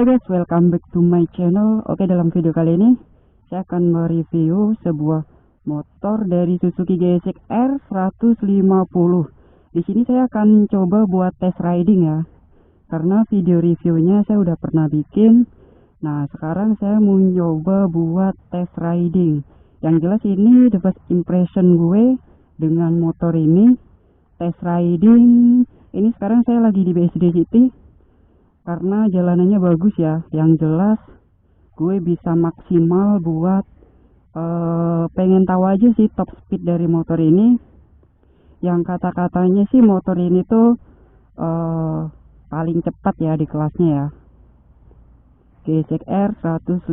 Halo guys, welcome back to my channel. Oke, dalam video kali ini saya akan mereview sebuah motor dari Suzuki GSX-R 150. Di sini saya akan coba buat test riding ya. Karena video reviewnya saya udah pernah bikin. Nah, sekarang saya mau coba buat test riding. Yang jelas ini the first impression gue dengan motor ini. Test riding ini sekarang saya lagi di BSD City. Karena jalanannya bagus ya, yang jelas gue bisa maksimal buat pengen tahu aja sih top speed dari motor ini. Yang kata-katanya sih motor ini tuh paling cepat ya di kelasnya ya, GSX-R 150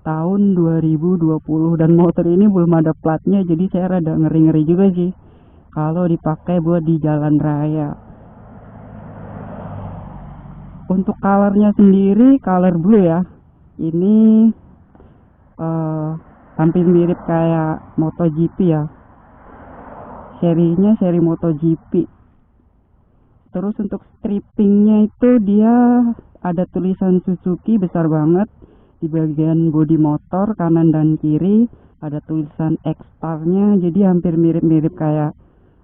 tahun 2020, dan motor ini belum ada platnya, jadi saya rada ngeri-ngeri juga sih kalau dipakai buat di jalan raya. Untuk colornya sendiri color blue ya, ini hampir mirip kayak MotoGP ya, serinya seri MotoGP. Terus untuk strippingnya itu dia ada tulisan Suzuki besar banget di bagian bodi motor kanan dan kiri, ada tulisan X-Star-nya, jadi hampir mirip-mirip kayak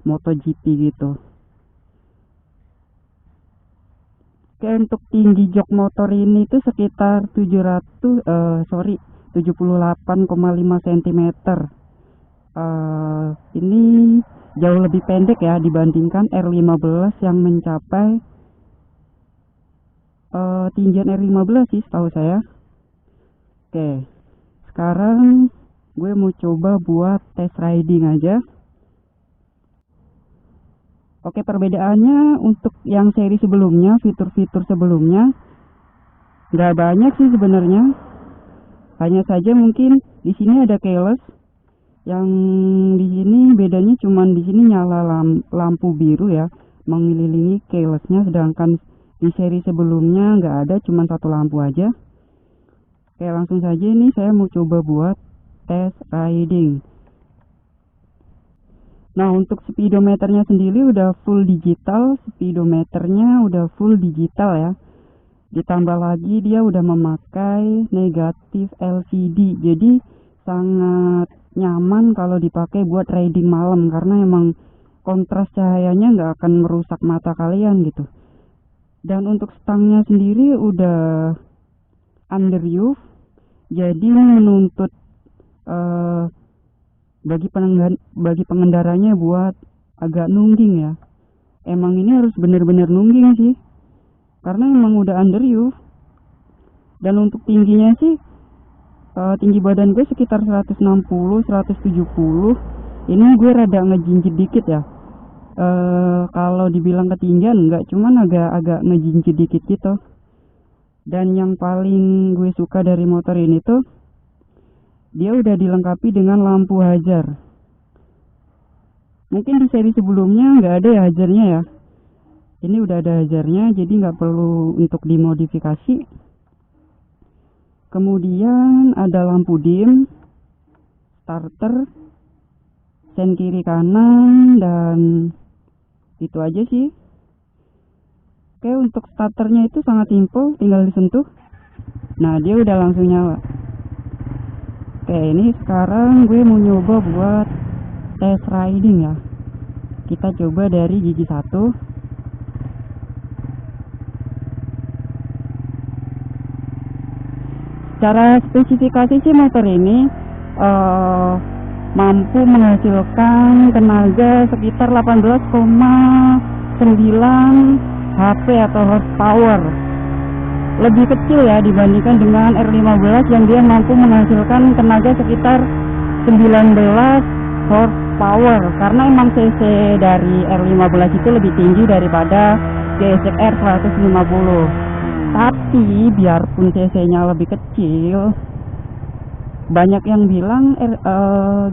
MotoGP gitu. Oke, untuk tinggi jok motor ini itu sekitar 78,5 cm. Ini jauh lebih pendek ya dibandingkan R15 yang mencapai tinggian R15 sih setahu saya. Oke, sekarang gue mau coba buat test riding aja. Oke, perbedaannya untuk yang seri sebelumnya, fitur-fitur sebelumnya nggak banyak sih sebenarnya. Hanya saja mungkin di sini ada keyless. Yang di sini bedanya cuman di sini nyala lampu biru ya, mengelilingi keylessnya, sedangkan di seri sebelumnya nggak ada, cuman satu lampu aja. Oke, langsung saja ini saya mau coba buat test riding. Nah, untuk speedometernya sendiri udah full digital, speedometernya udah full digital ya. Ditambah lagi dia udah memakai negatif LCD, jadi sangat nyaman kalau dipakai buat riding malam, karena emang kontras cahayanya nggak akan merusak mata kalian gitu. Dan untuk stangnya sendiri udah underroof, jadi menuntut bagi pengendaranya buat agak nungging ya. Emang ini harus bener-bener nungging sih, karena emang udah underroof. Dan untuk tingginya sih tinggi badan gue sekitar 160-170. Ini gue rada ngejinjit dikit ya. Kalau dibilang ketinggian enggak, cuman agak ngejinjit dikit gitu. Dan yang paling gue suka dari motor ini tuh dia udah dilengkapi dengan lampu hajar. Mungkin di seri sebelumnya nggak ada ya hajarnya ya. Ini udah ada hajarnya, jadi nggak perlu untuk dimodifikasi. Kemudian ada lampu dim, starter, sen kiri kanan, dan itu aja sih. Oke, untuk starternya itu sangat simpel, tinggal disentuh. Nah, dia udah langsung nyala. Oke, ini sekarang gue mau nyoba buat test riding ya. Kita coba dari gigi 1. Secara spesifikasi sih motor ini mampu menghasilkan tenaga sekitar 18,9 HP atau horsepower. Lebih kecil ya dibandingkan dengan R15 yang dia mampu menghasilkan tenaga sekitar 19 horsepower, karena emang cc dari R15 itu lebih tinggi daripada GSX-R 150. Tapi biarpun cc-nya lebih kecil, banyak yang bilang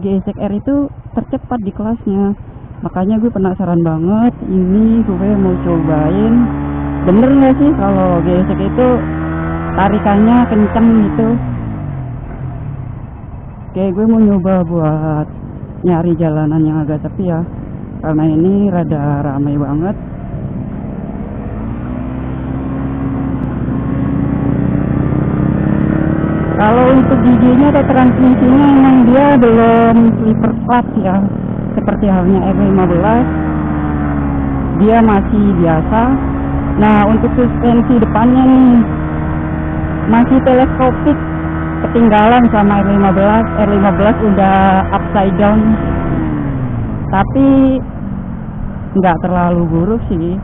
GSX-R itu tercepat di kelasnya. Makanya gue penasaran banget, ini gue mau cobain bener nggak sih kalau GSX itu tarikannya kenceng gitu. Oke, gue mau nyoba buat nyari jalanan yang agak sepi ya, karena ini rada ramai banget. untuk giginya atau transmisinya emang dia belum slipper clutch ya, seperti halnya R15, dia masih biasa. Nah untuk suspensi depannya nih masih teleskopik, ketinggalan sama R15 udah upside down, tapi nggak terlalu buruk sih.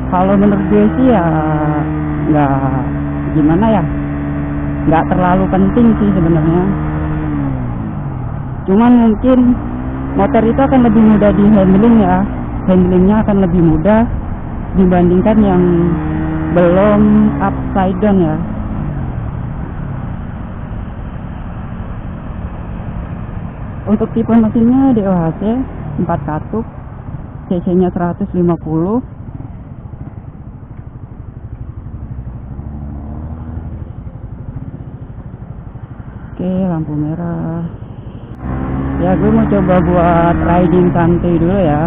Kalau menurut gue sih ya nggak gimana ya, nggak terlalu penting sih sebenarnya. Cuman mungkin motor itu akan lebih mudah di handling ya, handlingnya akan lebih mudah dibandingkan yang belum upside down ya. Untuk tipe mesinnya DOHC 4 katup, cc nya 150. Oke, lampu merah. Ya gue mau coba buat riding santai dulu ya,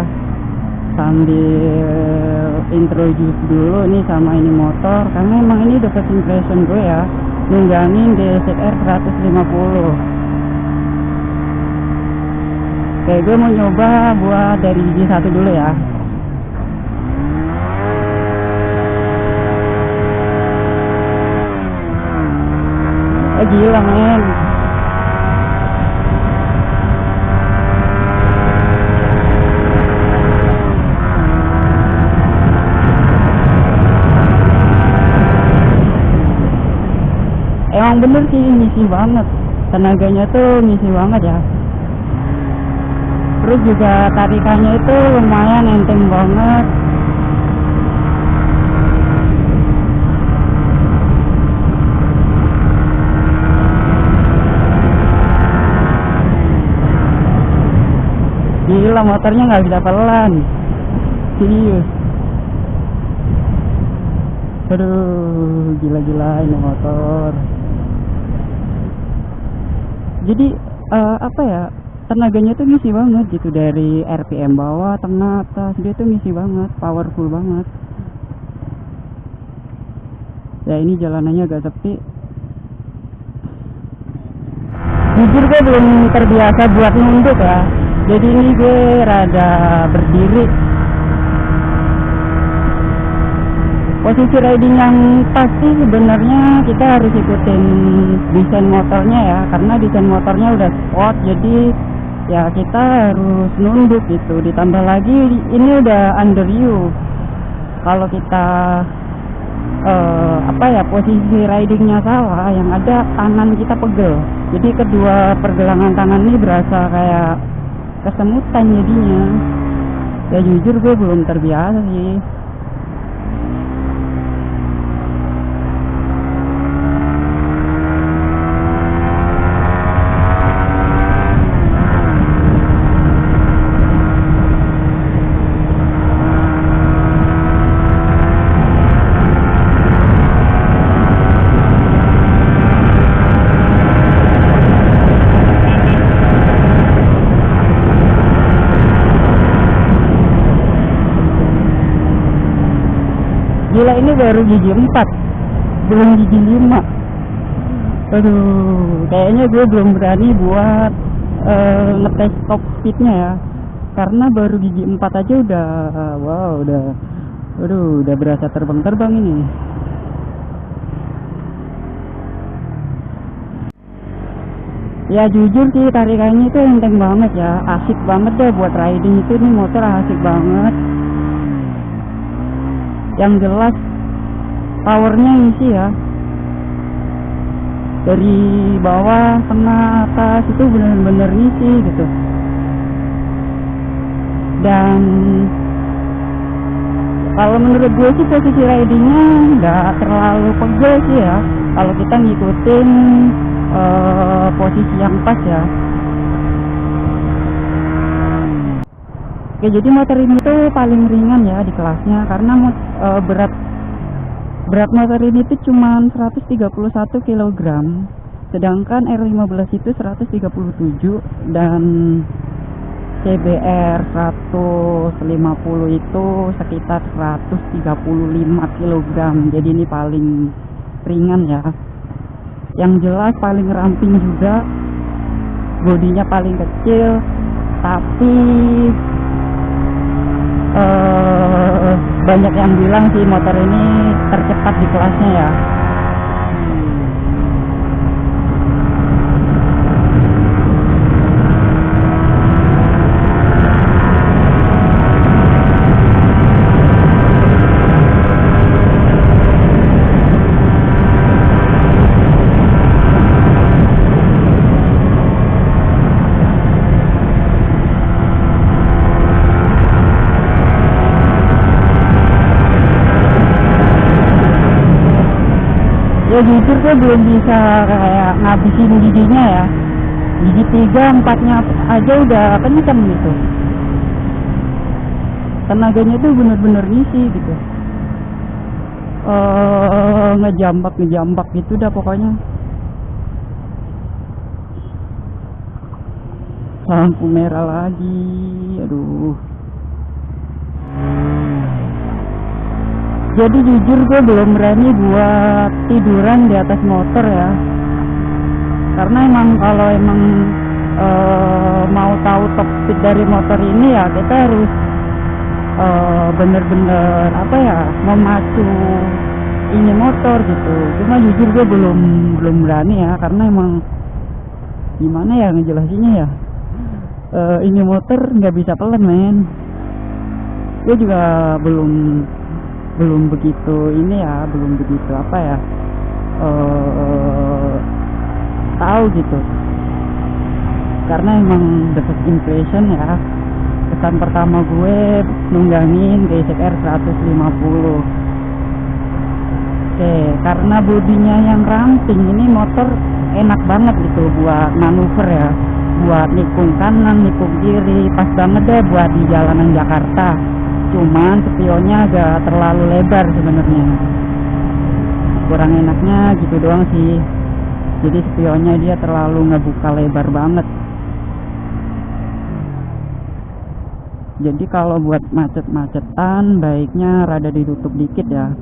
sambil introduce dulu nih sama ini motor, karena emang ini udah first impression gue ya, nunggangin GSX-R 150. Oke, gue mau nyoba buat dari gigi 1 dulu ya. Gila men, emang bener sih ngisi banget, tenaganya tuh ngisi banget ya. Terus juga tarikannya itu lumayan enteng banget. Gila, motornya nggak bisa pelan, serius. Aduh, gila-gila ini motor. Jadi apa ya, tenaganya tuh ngisi banget gitu, dari RPM bawah, tengah, atas, dia tuh ngisi banget, powerful banget. Ya ini jalanannya agak sepi. Jujur gue belum terbiasa buat nunduk ya, jadi ini gue rada berdiri. Posisi riding yang pasti sebenarnya kita harus ikutin desain motornya ya, karena desain motornya udah sport, jadi ya kita harus nunduk gitu. Ditambah lagi ini udah under you, kalau kita apa ya, posisi ridingnya salah, yang ada tangan kita pegel, jadi kedua pergelangan tangan ini berasa kayak kesemutan jadinya. Ya jujur gue belum terbiasa sih. Gila, ini baru gigi 4, belum gigi 5. Aduh, kayaknya gue belum berani buat ngetes top speednya ya, karena baru gigi 4 aja udah wow, udah berasa terbang-terbang ini. Ya jujur sih tarikannya itu enteng banget ya, asik banget deh buat riding itu, nih motor asik banget. Yang jelas powernya ngisi ya, dari bawah, tengah, atas itu bener-bener ngisi gitu. Dan kalau menurut gue sih posisi ridingnya nggak terlalu pegel sih ya, kalau kita ngikutin posisi yang pas ya. Oke, jadi motor ini tuh paling ringan ya di kelasnya, karena berat motor ini tuh cuma 131 kg, sedangkan R15 itu 137, dan CBR 150 itu sekitar 135 kg. Jadi ini paling ringan ya. Yang jelas paling ramping juga, bodinya paling kecil, tapi banyak yang bilang sih motor ini tercepat di kelasnya ya. Ya jujur gue belum bisa kayak ngabisin giginya ya. Gigi 3, 4-nya aja udah kenceng gitu. Tenaganya tuh bener-bener ngisi gitu. Ngejambak gitu dah pokoknya. Lampu merah lagi, aduh. Jadi jujur gue belum berani buat tiduran di atas motor ya. Karena emang kalau mau tahu top speed dari motor ini ya kita harus bener-bener memacu ini motor gitu. Cuma jujur gue belum berani ya, karena emang gimana ya ngejelasinnya ya. Ini motor nggak bisa pelan men. Gue juga belum begitu tahu gitu, karena emang the first impression ya, kesan pertama gue nunggangin GSX R 150. Oke, karena bodinya yang ramping, ini motor enak banget gitu buat manuver ya, buat nikung kanan, nikung kiri, pas banget deh buat di jalanan Jakarta. Cuman spionnya agak terlalu lebar sebenarnya, kurang enaknya gitu doang sih. Jadi spionnya dia terlalu ngebuka lebar banget. Jadi kalau buat macet-macetan baiknya rada ditutup dikit ya.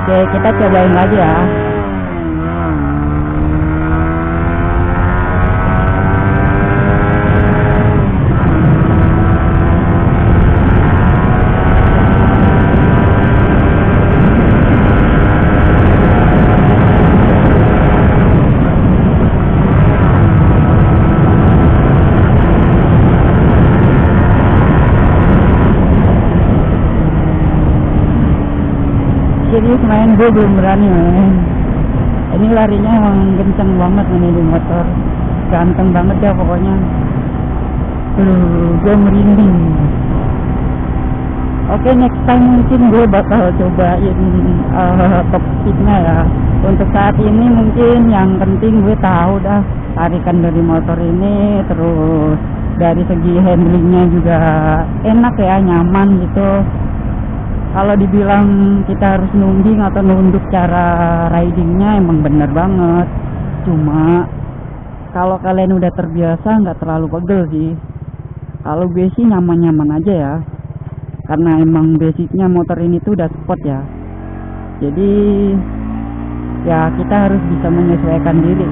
Oke, kita cobain lagi ya. Serius main, gue belum berani main. Ini larinya emang kenceng banget nih di motor, ganteng banget ya pokoknya. Gue merinding. Oke, next time mungkin gue bakal cobain top speednya ya. Untuk saat ini mungkin yang penting gue tahu dah tarikan dari motor ini, terus dari segi handlingnya juga enak ya, nyaman gitu. Kalau dibilang kita harus nungging atau nunduk cara ridingnya emang bener banget. Cuma kalau kalian udah terbiasa nggak terlalu pegel sih. Kalau gue sih nyaman-nyaman aja ya, karena emang basicnya motor ini tuh udah sport ya. Jadi ya kita harus bisa menyesuaikan diri.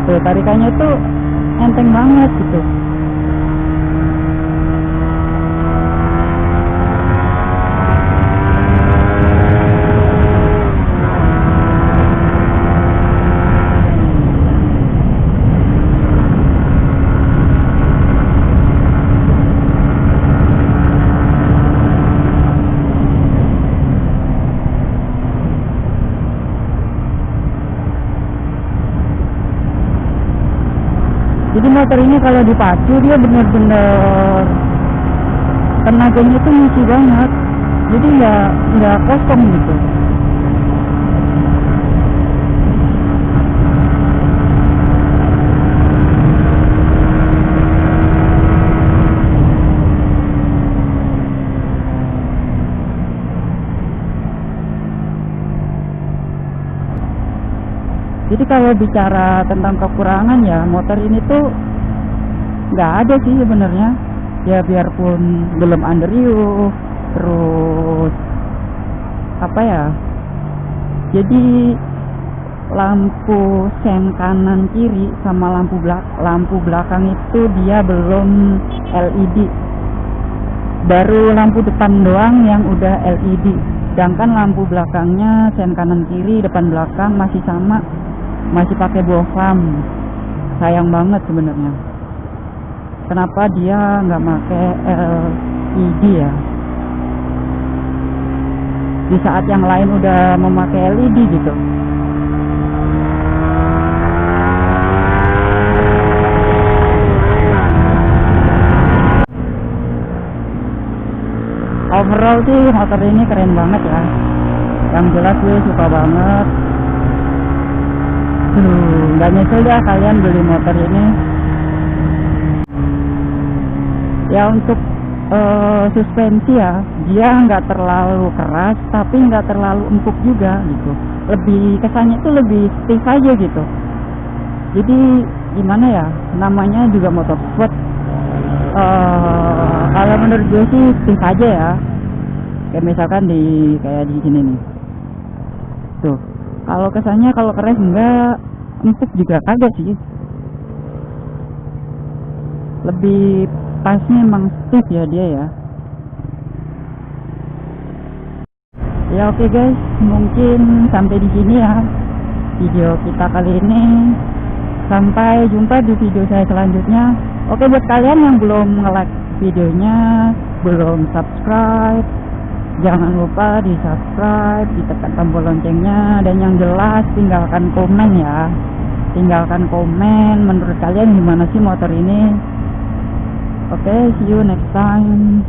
Tuh tarikannya tuh enteng banget gitu. Jadi motor ini kalau dipacu dia bener-bener tenaganya tuh ngisi banget. Jadi nggak kosong gitu. Jadi kalau bicara tentang kekurangan ya, motor ini tuh nggak ada sih sebenarnya. Ya biarpun belum underuse, terus apa ya, jadi lampu sen kanan kiri sama lampu belakang itu dia belum LED, baru lampu depan doang yang udah LED, sedangkan lampu belakangnya sen kanan kiri depan belakang masih sama, masih pakai wolfram. Sayang banget sebenarnya, kenapa dia nggak pakai LED ya, di saat yang lain udah memakai LED gitu. Overall sih motor ini keren banget ya, yang jelas gue suka banget. Nggak nyesel dah kalian beli motor ini. Ya untuk suspensi ya, dia nggak terlalu keras tapi nggak terlalu empuk juga gitu, lebih kesannya tuh lebih stiff aja gitu. Jadi gimana ya, namanya juga motor sport. Kalau menurut gue sih stiff aja ya, kayak misalkan kayak di sini nih tuh, kalau kesannya kalau keras enggak, empuk juga kagak sih, lebih pasnya emang stiff ya dia ya. Ya oke guys, mungkin sampai di sini ya video kita kali ini. Sampai jumpa di video saya selanjutnya. Oke, buat kalian yang belum nge-like videonya, belum subscribe, jangan lupa di subscribe, ditekan tombol loncengnya, dan yang jelas tinggalkan komen ya. Tinggalkan komen menurut kalian gimana sih motor ini. Oke, see you next time.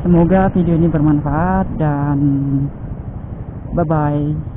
Semoga video ini bermanfaat dan bye bye.